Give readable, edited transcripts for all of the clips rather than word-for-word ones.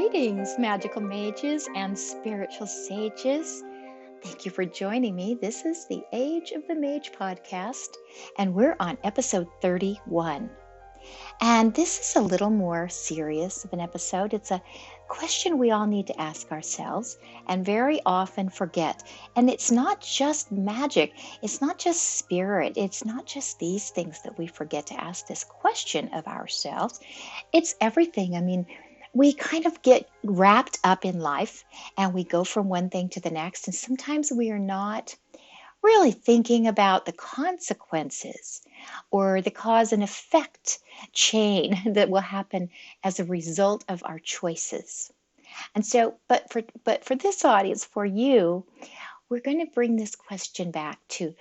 Greetings, magical mages and spiritual sages. Thank you for joining me. This is the Age of the Mage podcast, and we're on episode 31. And this is a little more serious of an episode. It's a question we all need to ask ourselves and very often forget. And it's not just magic, it's not just spirit, it's not just these things that we forget to ask this question of ourselves. It's everything. I mean, we kind of get wrapped up in life and we go from one thing to the next. And sometimes we are not really thinking about the consequences or the cause and effect chain that will happen as a result of our choices. And so, but for this audience, for you, we're going to bring this question back to,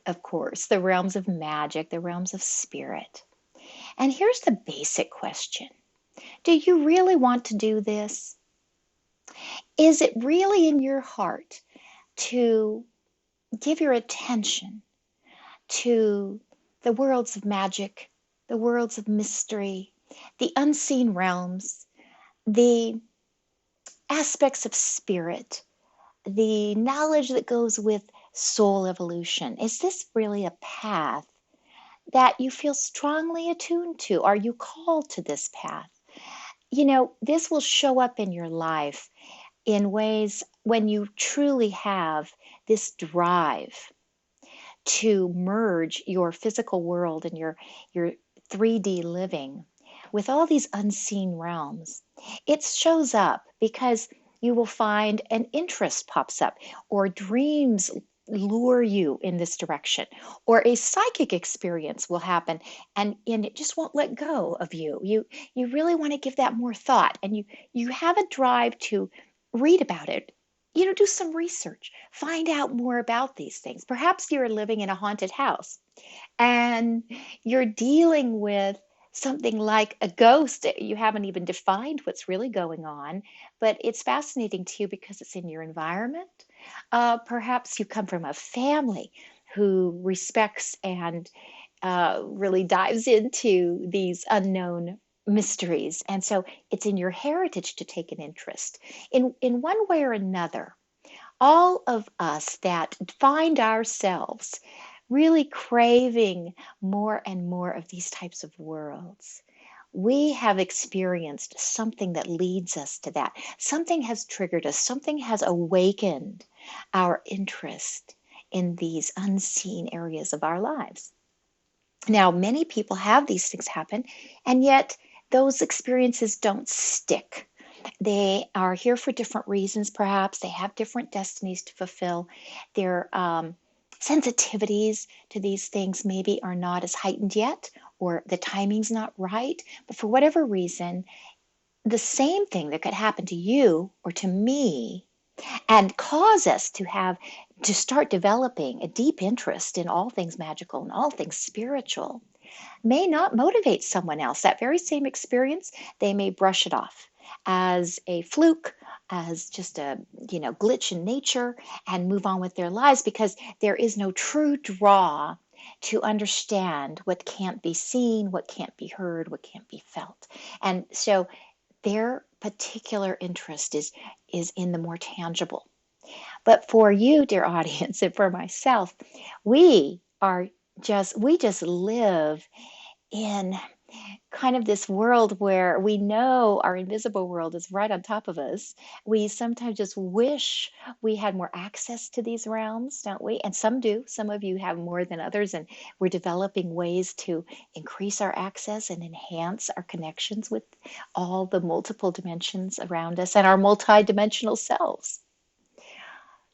of course, the realms of magic, the realms of spirit. And here's the basic question. Do you really want to do this? Is it really in your heart to give your attention to the worlds of magic, the worlds of mystery, the unseen realms, the aspects of spirit, the knowledge that goes with soul evolution? Is this really a path that you feel strongly attuned to? Are you called to this path? You know, this will show up in your life in ways when you truly have this drive to merge your physical world and your 3D living with all these unseen realms. It shows up because you will find an interest pops up, or dreams lure you in this direction, or a psychic experience will happen and it just won't let go of you. You really want to give that more thought, and you have a drive to read about it. You know, do some research, find out more about these things. Perhaps you're living in a haunted house and you're dealing with something like a ghost. You haven't even defined what's really going on, but it's fascinating to you because it's in your environment. Perhaps you come from a family who respects and really dives into these unknown mysteries. And so it's in your heritage to take an interest. In one way or another, all of us that find ourselves really craving more and more of these types of worlds, we have experienced something that leads us to that. Something has triggered us, something has awakened our interest in these unseen areas of our lives. Now, many people have these things happen, and yet those experiences don't stick. They are here for different reasons, perhaps. They have different destinies to fulfill. Their sensitivities to these things maybe are not as heightened yet, or the timing's not right. But for whatever reason, the same thing that could happen to you or to me and cause us to start developing a deep interest in all things magical and all things spiritual may not motivate someone else. That very same experience, they may brush it off as a fluke, as just a glitch in nature, and move on with their lives because there is no true draw to understand what can't be seen, what can't be heard, what can't be felt. And so their particular interest is in the more tangible. But for you, dear audience, and for myself, we just live in kind of this world where we know our invisible world is right on top of us. We sometimes just wish we had more access to these realms, don't we? And some do. Some of you have more than others, and we're developing ways to increase our access and enhance our connections with all the multiple dimensions around us and our multidimensional selves.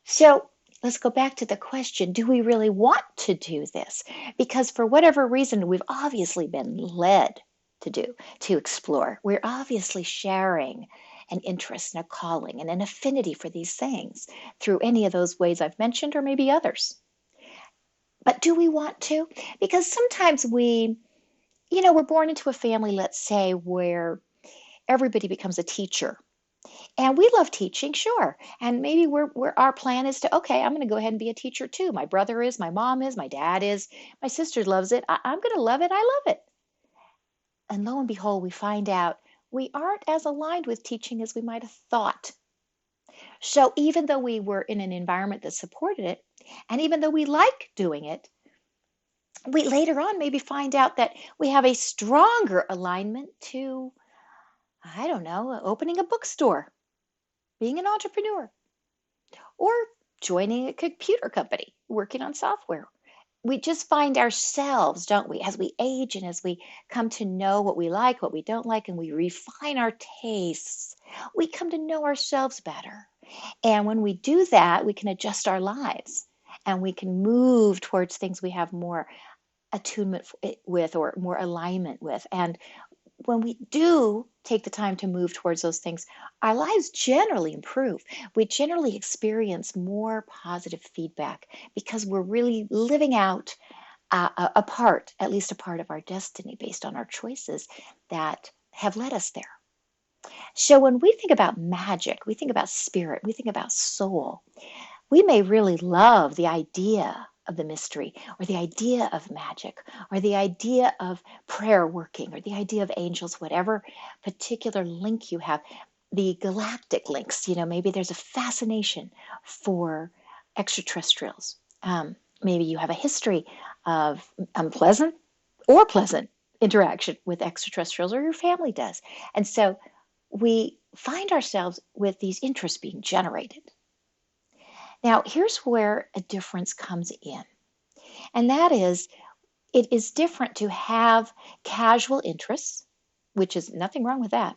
So let's go back to the question, do we really want to do this? Because for whatever reason, we've obviously been led to explore. We're obviously sharing an interest and a calling and an affinity for these things through any of those ways I've mentioned, or maybe others. But do we want to? Because sometimes we're born into a family, let's say, where everybody becomes a teacher. And we love teaching, sure. And maybe our plan is to, okay, I'm going to go ahead and be a teacher too. My brother is, my mom is, my dad is, my sister loves it. I'm going to love it. I love it. And lo and behold, we find out we aren't as aligned with teaching as we might have thought. So even though we were in an environment that supported it, and even though we like doing it, we later on maybe find out that we have a stronger alignment to, I don't know, opening a bookstore, being an entrepreneur, or joining a computer company, working on software. We just find ourselves, don't we, as we age and as we come to know what we like, what we don't like, and we refine our tastes, we come to know ourselves better. And when we do that, we can adjust our lives and we can move towards things we have more attunement with or more alignment with. And when we do take the time to move towards those things, our lives generally improve. We generally experience more positive feedback because we're really living out a part, at least a part of our destiny based on our choices that have led us there. So when we think about magic, we think about spirit, we think about soul, we may really love the idea of the mystery or the idea of magic or the idea of prayer working or the idea of angels, whatever particular link you have, the galactic links, maybe there's a fascination for extraterrestrials. Maybe you have a history of unpleasant or pleasant interaction with extraterrestrials, or your family does. And so we find ourselves with these interests being generated. Now, here's where a difference comes in, and that is it is different to have casual interests, which is nothing wrong with that,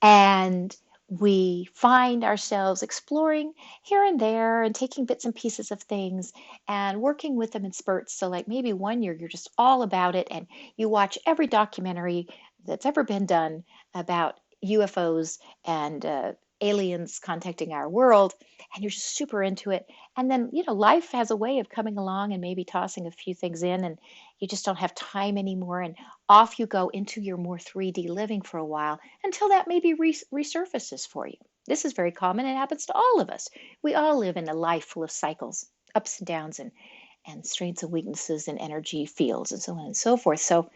and we find ourselves exploring here and there and taking bits and pieces of things and working with them in spurts. So like maybe one year you're just all about it and you watch every documentary that's ever been done about UFOs and aliens contacting our world, and you're just super into it. And then, life has a way of coming along and maybe tossing a few things in, and you just don't have time anymore. And off you go into your more 3D living for a while until that maybe resurfaces for you. This is very common. It happens to all of us. We all live in a life full of cycles, ups and downs, and strengths and weaknesses and energy fields and so on and so forth. So,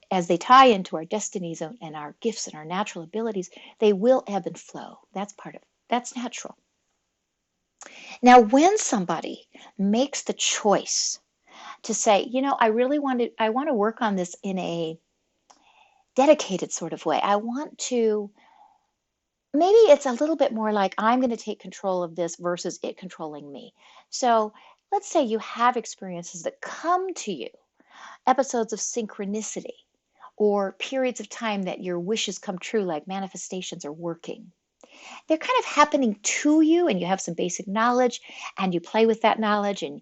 as they tie into our destinies and our gifts and our natural abilities, they will ebb and flow. That's part of it. That's natural. Now, when somebody makes the choice to say, I want to work on this in a dedicated sort of way. I want to, maybe it's a little bit more like I'm going to take control of this versus it controlling me. So let's say you have experiences that come to you, episodes of synchronicity, or periods of time that your wishes come true, like manifestations are working. They're kind of happening to you, and you have some basic knowledge, and you play with that knowledge, and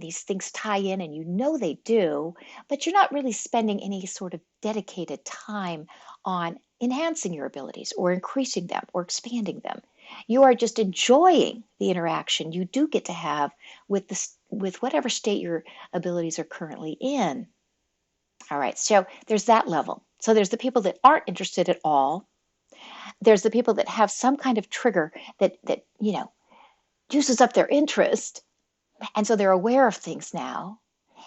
these things tie in, and they do, but you're not really spending any sort of dedicated time on enhancing your abilities or increasing them or expanding them. You are just enjoying the interaction you do get to have with whatever state your abilities are currently in. All right, so there's that level. So there's the people that aren't interested at all. There's the people that have some kind of trigger that juices up their interest, and so they're aware of things now.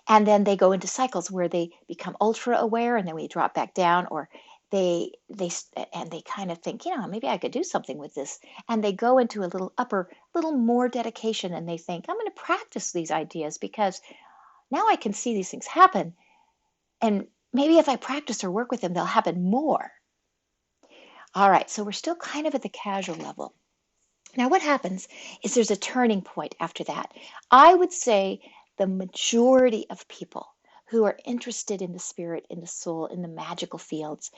And then they go into cycles where they become ultra aware, and then we drop back down, or they kind of think, maybe I could do something with this, and they go into a little more dedication, and they think, I'm going to practice these ideas because now I can see these things happen, and maybe if I practice or work with them, they'll happen more. All right, so we're still kind of at the casual level. Now, what happens is there's a turning point after that. I would say the majority of people who are interested in the spirit, in the soul, in the magical fields,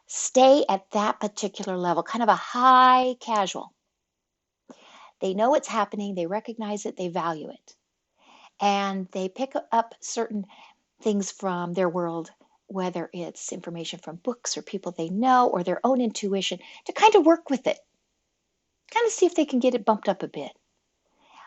stay at that particular level, kind of a high casual. They know it's happening, they recognize it, they value it. And they pick up certain things from their world, whether it's information from books or people they know or their own intuition, to kind of work with it, kind of see if they can get it bumped up a bit.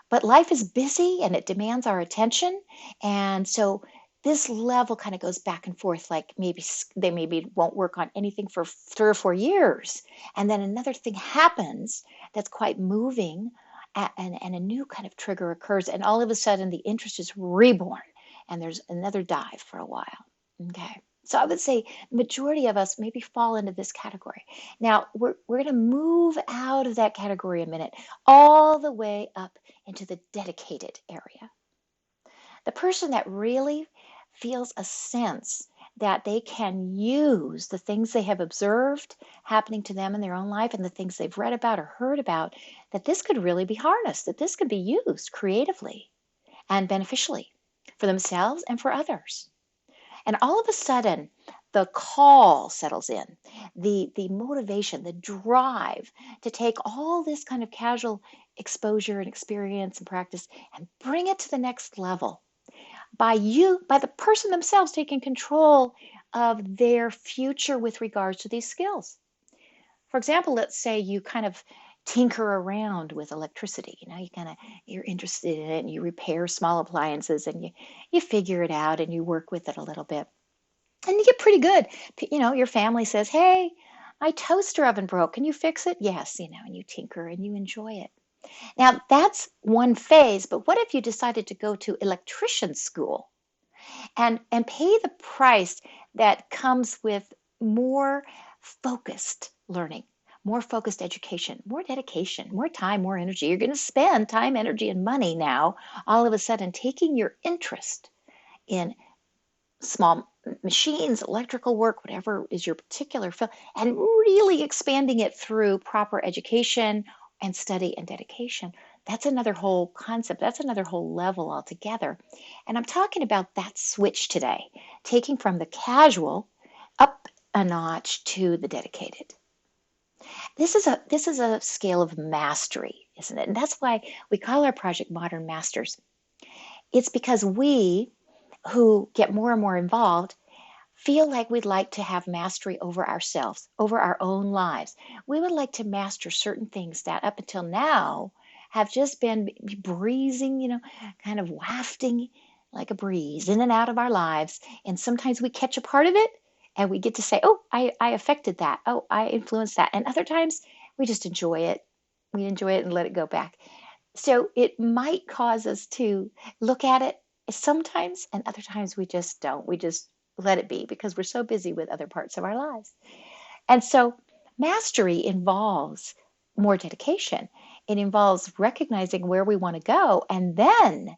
But life is busy and it demands our attention. And so this level kind of goes back and forth, like maybe they won't work on anything for 3 or 4 years. And then another thing happens that's quite moving, and a new kind of trigger occurs. And all of a sudden the interest is reborn and there's another dive for a while. Okay. So I would say majority of us maybe fall into this category. Now we're going to move out of that category a minute, all the way up into the dedicated area. The person that really feels a sense that they can use the things they have observed happening to them in their own life and the things they've read about or heard about, that this could really be harnessed, that this could be used creatively and beneficially for themselves and for others. And all of a sudden, the call settles in, the motivation, the drive to take all this kind of casual exposure and experience and practice and bring it to the next level by the person themselves taking control of their future with regards to these skills. For example, let's say you kind of tinker around with electricity. You're interested in it and you repair small appliances and you figure it out and you work with it a little bit. And you get pretty good. Your family says, "Hey, my toaster oven broke. Can you fix it?" Yes, and you tinker and you enjoy it. Now, that's one phase, but what if you decided to go to electrician school and pay the price that comes with more focused learning, more focused education, more dedication, more time, more energy? You're going to spend time, energy, and money now, all of a sudden, taking your interest in small machines, electrical work, whatever is your particular field, and really expanding it through proper education and study and dedication. That's another whole concept. That's another whole level altogether. And I'm talking about that switch today, taking from the casual up a notch to the dedicated. This is a scale of mastery, isn't it? And that's why we call our project Modern Masters. It's because we who get more and more involved feel like we'd like to have mastery over ourselves, over our own lives. We would like to master certain things that up until now have just been breezing, kind of wafting like a breeze in and out of our lives. And sometimes we catch a part of it and we get to say, "Oh, I affected that. Oh, I influenced that." And other times we just enjoy it. We enjoy it and let it go back. So it might cause us to look at it sometimes, and other times we just don't. We just let it be because we're so busy with other parts of our lives. And so mastery involves more dedication. It involves recognizing where we want to go and then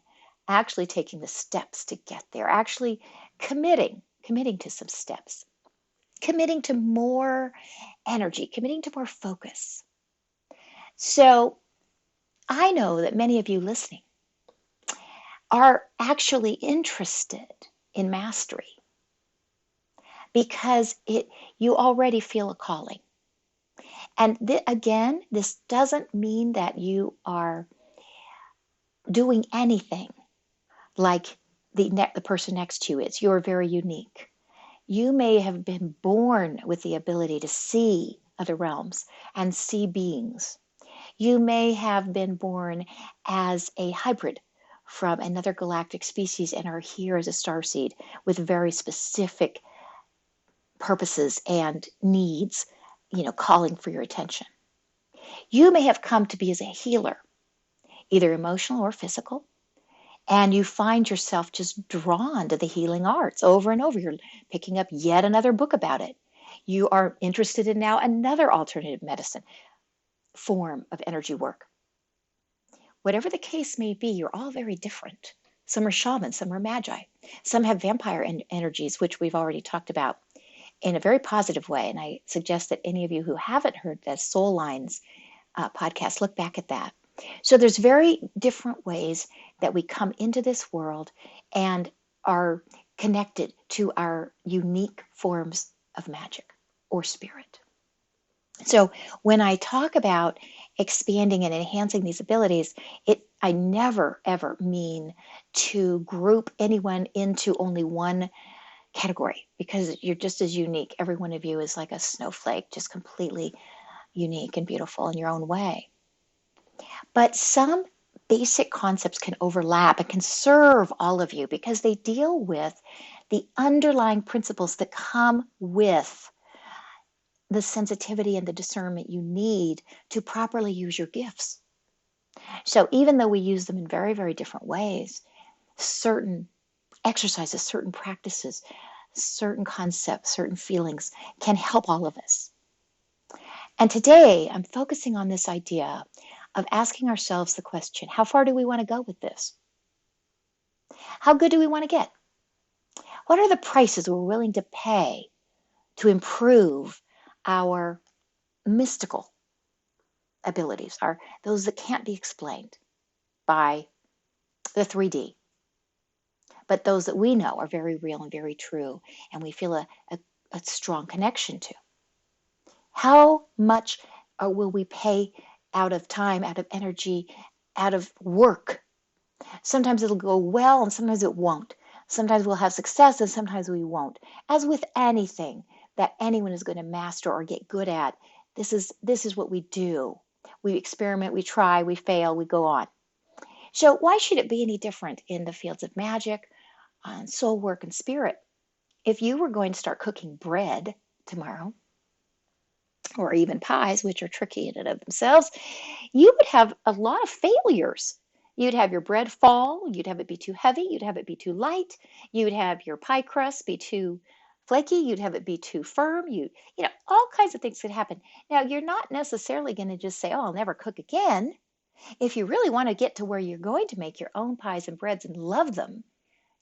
actually taking the steps to get there, actually committing to some steps, committing to more energy, committing to more focus. So I know that many of you listening are actually interested in mastery because you already feel a calling. And again, this doesn't mean that you are doing anything like the person next to you is. You're very unique. You may have been born with the ability to see other realms and see beings. You may have been born as a hybrid from another galactic species and are here as a starseed with very specific purposes and needs, calling for your attention. You may have come to be as a healer, either emotional or physical, and you find yourself just drawn to the healing arts over and over. You're picking up yet another book about it. You are interested in now another alternative medicine form of energy work. Whatever the case may be, you're all very different. Some are shamans, some are magi. Some have vampire energies, which we've already talked about in a very positive way. And I suggest that any of you who haven't heard the Soul Lines podcast, look back at that. So there's very different ways that we come into this world and are connected to our unique forms of magic or spirit. So when I talk about expanding and enhancing these abilities, I never, ever mean to group anyone into only one category because you're just as unique. Every one of you is like a snowflake, just completely unique and beautiful in your own way. But some basic concepts can overlap and can serve all of you because they deal with the underlying principles that come with the sensitivity and the discernment you need to properly use your gifts. So even though we use them in very, very different ways, certain exercises, certain practices, certain concepts, certain feelings can help all of us. And today I'm focusing on this idea of asking ourselves the question, how far do we want to go with this? How good do we want to get? What are the prices we're willing to pay to improve our mystical abilities, those that can't be explained by the 3D, but those that we know are very real and very true, and we feel a strong connection to? How much will we pay out of time, out of energy, out of work? Sometimes it'll go well and sometimes it won't. Sometimes we'll have success and sometimes we won't. As with anything that anyone is going to master or get good at, this is what we do. We experiment, we try, we fail, we go on. So why should it be any different in the fields of magic, soul work, and spirit? If you were going to start cooking bread tomorrow, or even pies, which are tricky in and of themselves, you would have a lot of failures. You'd have your bread fall, you'd have it be too heavy, you'd have it be too light, you'd have your pie crust be too flaky, you'd have it be too firm, all kinds of things could happen. Now, you're not necessarily going to just say, oh, I'll never cook again. If you really want to get to where you're going to make your own pies and breads and love them,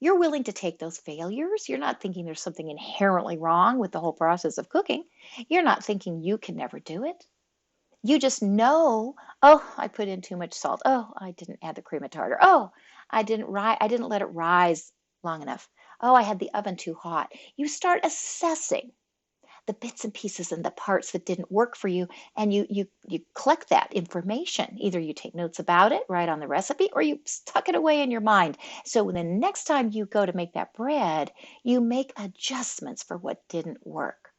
you're willing to take those failures. You're not thinking there's something inherently wrong with the whole process of cooking. You're not thinking you can never do it. You just know, oh, I put in too much salt. Oh, I didn't add the cream of tartar. Oh, I didn't let it rise long enough. Oh, I had the oven too hot. You start assessing the bits and pieces and the parts that didn't work for you, and you collect that information. Either you take notes about it, write on the recipe, or you tuck it away in your mind. So the next time you go to make that bread, you make adjustments for what didn't work.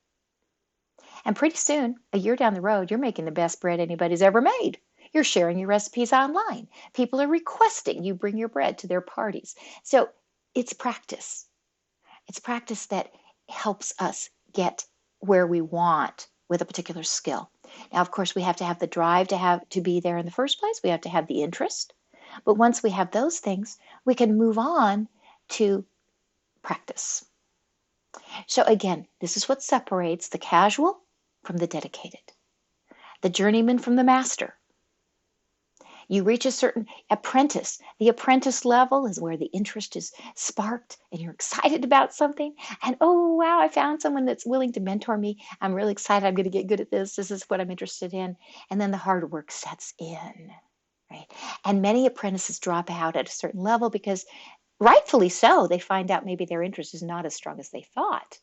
And pretty soon, a year down the road, you're making the best bread anybody's ever made. You're sharing your recipes online. People are requesting you bring your bread to their parties. So it's practice. It's practice that helps us get where we want with a particular skill. Now, of course, we have to have the drive to be there in the first place. We have to have the interest. But once we have those things, we can move on to practice. So again, this is what separates the casual from the dedicated, the journeyman from the master. You reach a certain apprentice. The apprentice level is where the interest is sparked and you're excited about something. And oh, wow, I found someone that's willing to mentor me. I'm really excited. I'm going to get good at this. This is what I'm interested in. And then the hard work sets in, right? And many apprentices drop out at a certain level because rightfully so, they find out maybe their interest is not as strong as they thought.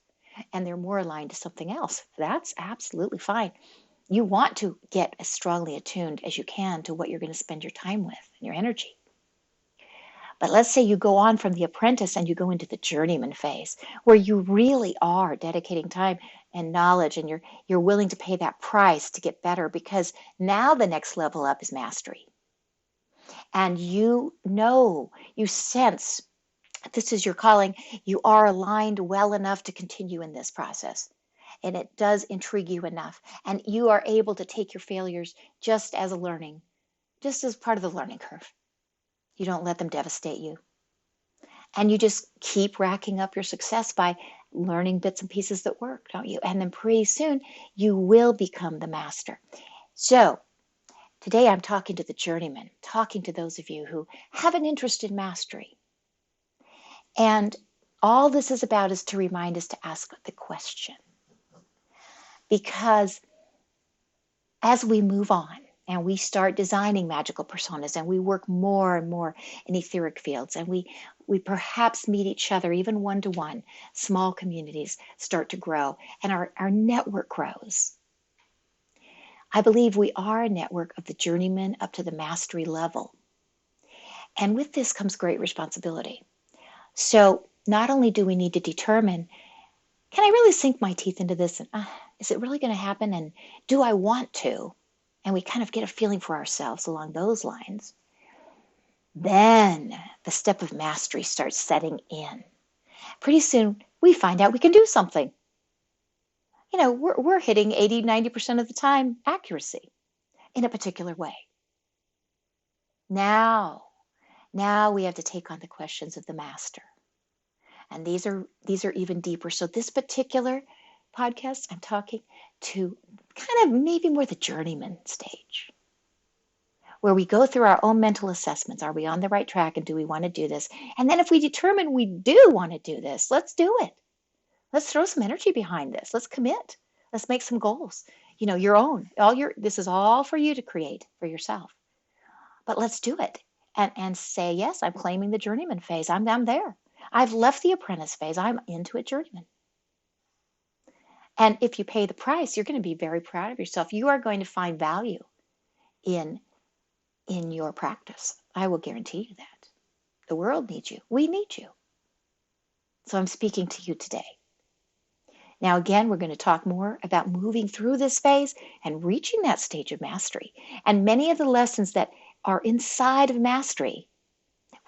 And they're more aligned to something else. That's absolutely fine. You want to get as strongly attuned as you can to what you're going to spend your time with and your energy. But let's say you go on from the apprentice and you go into the journeyman phase, where you really are dedicating time and knowledge, and you're willing to pay that price to get better, because now the next level up is mastery. And you sense this is your calling. You are aligned well enough to continue in this process. And it does intrigue you enough. And you are able to take your failures just as part of the learning curve. You don't let them devastate you. And you just keep racking up your success by learning bits and pieces that work, don't you? And then pretty soon you will become the master. So today I'm talking to the journeyman, talking to those of you who have an interest in mastery. And all this is about is to remind us to ask the question. Because as we move on and we start designing magical personas and we work more and more in etheric fields, and we perhaps meet each other even one-to-one, small communities start to grow and our network grows. I believe we are a network of the journeyman up to the mastery level. And with this comes great responsibility. So not only do we need to determine, can I really sink my teeth into this? And is it really going to happen? And do I want to? And we kind of get a feeling for ourselves along those lines. Then the step of mastery starts setting in. Pretty soon we find out we can do something. We're hitting 80, 90% of the time accuracy in a particular way. Now we have to take on the questions of the master. And these are even deeper. So this particular podcast, I'm talking to kind of maybe more the journeyman stage, where we go through our own mental assessments. Are we on the right track, and do we want to do this? And then if we determine we do want to do this, let's do it. Let's throw some energy behind this. Let's commit. Let's make some goals. Your own. This is all for you to create for yourself. But let's do it and say, yes, I'm claiming the journeyman phase. I'm there. I've left the apprentice phase. I'm into a journeyman. And if you pay the price, you're going to be very proud of yourself. You are going to find value in your practice. I will guarantee you that. The world needs you. We need you. So I'm speaking to you today. Now, again, we're going to talk more about moving through this phase and reaching that stage of mastery. And many of the lessons that are inside of mastery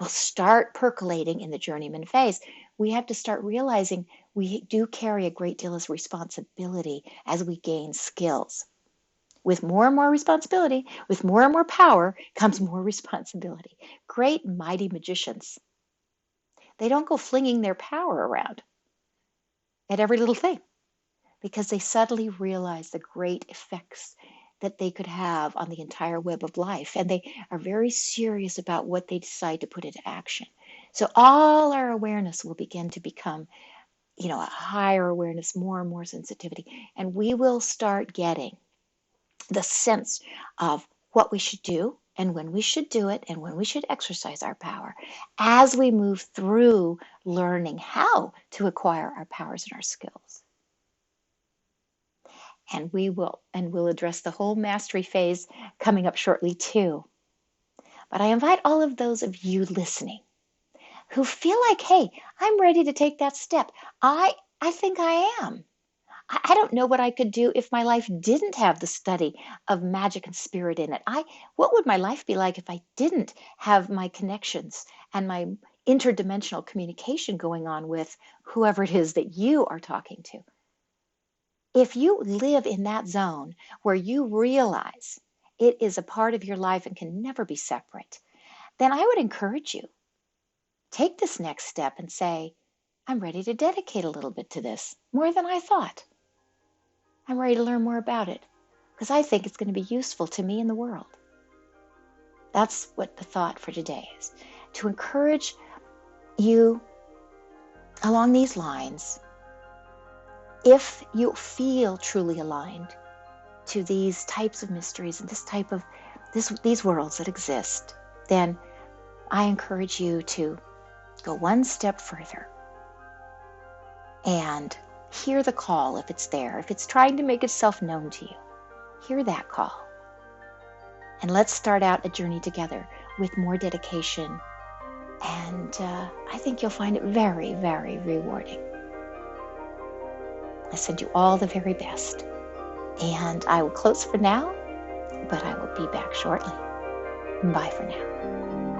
will start percolating in the journeyman phase. We have to start realizing we do carry a great deal of responsibility as we gain skills. With more and more responsibility, with more and more power, comes more responsibility. Great, mighty magicians, they don't go flinging their power around at every little thing, because they subtly realize the great effects that they could have on the entire web of life. And they are very serious about what they decide to put into action. So all our awareness will begin to become, a higher awareness, more and more sensitivity. And we will start getting the sense of what we should do and when we should do it and when we should exercise our power as we move through learning how to acquire our powers and our skills. And we'll address the whole mastery phase coming up shortly too. But I invite all of those of you listening who feel like, hey, I'm ready to take that step. I think I am. I don't know what I could do if my life didn't have the study of magic and spirit in it. What would my life be like if I didn't have my connections and my interdimensional communication going on with whoever it is that you are talking to? If you live in that zone where you realize it is a part of your life and can never be separate, then I would encourage you, take this next step and say, I'm ready to dedicate a little bit to this, more than I thought. I'm ready to learn more about it because I think it's going to be useful to me in the world. That's what the thought for today is, to encourage you along these lines. If you feel truly aligned to these types of mysteries and these worlds that exist, then I encourage you to go one step further and hear the call if it's there. If it's trying to make itself known to you, hear that call. And let's start out a journey together with more dedication. And I think you'll find it very, very rewarding. I send you all the very best. And I will close for now, but I will be back shortly. Bye for now.